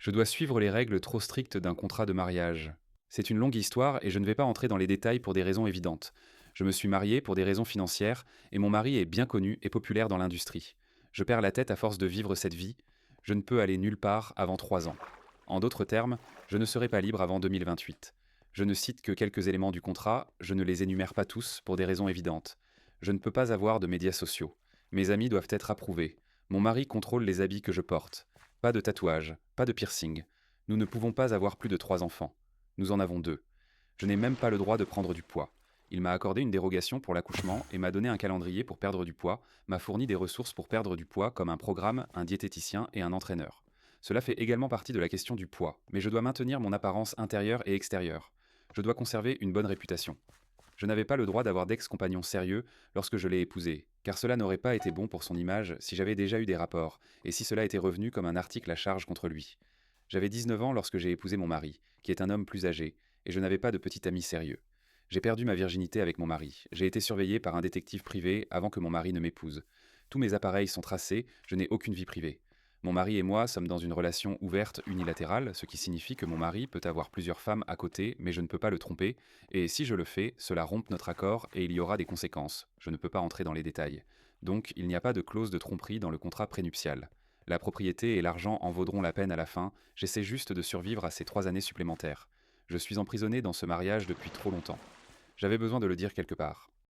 Je dois suivre les règles trop strictes d'un contrat de mariage. C'est une longue histoire et je ne vais pas entrer dans les détails pour des raisons évidentes. Je me suis marié pour des raisons financières et mon mari est bien connu et populaire dans l'industrie. Je perds la tête à force de vivre cette vie. Je ne peux aller nulle part avant 3 ans. En d'autres termes, je ne serai pas libre avant 2028. Je ne cite que quelques éléments du contrat, je ne les énumère pas tous pour des raisons évidentes. Je ne peux pas avoir de médias sociaux. Mes amis doivent être approuvés. Mon mari contrôle les habits que je porte. Pas de tatouage, pas de piercing. Nous ne pouvons pas avoir plus de 3 enfants. Nous en avons 2. Je n'ai même pas le droit de prendre du poids. Il m'a accordé une dérogation pour l'accouchement et m'a donné un calendrier pour perdre du poids, m'a fourni des ressources pour perdre du poids comme un programme, un diététicien et un entraîneur. Cela fait également partie de la question du poids, mais je dois maintenir mon apparence intérieure et extérieure. Je dois conserver une bonne réputation. Je n'avais pas le droit d'avoir d'ex-compagnon sérieux lorsque je l'ai épousé, car cela n'aurait pas été bon pour son image si j'avais déjà eu des rapports, et si cela était revenu comme un article à charge contre lui. J'avais 19 ans lorsque j'ai épousé mon mari, qui est un homme plus âgé, et je n'avais pas de petit ami sérieux. J'ai perdu ma virginité avec mon mari. J'ai été surveillé par un détective privé avant que mon mari ne m'épouse. Tous mes appareils sont tracés, je n'ai aucune vie privée. Mon mari et moi sommes dans une relation ouverte unilatérale, ce qui signifie que mon mari peut avoir plusieurs femmes à côté, mais je ne peux pas le tromper, et si je le fais, cela rompt notre accord et il y aura des conséquences. Je ne peux pas entrer dans les détails. Donc, il n'y a pas de clause de tromperie dans le contrat prénuptial. La propriété et l'argent en vaudront la peine à la fin, j'essaie juste de survivre à ces 3 années supplémentaires. Je suis emprisonné dans ce mariage depuis trop longtemps. J'avais besoin de le dire quelque part.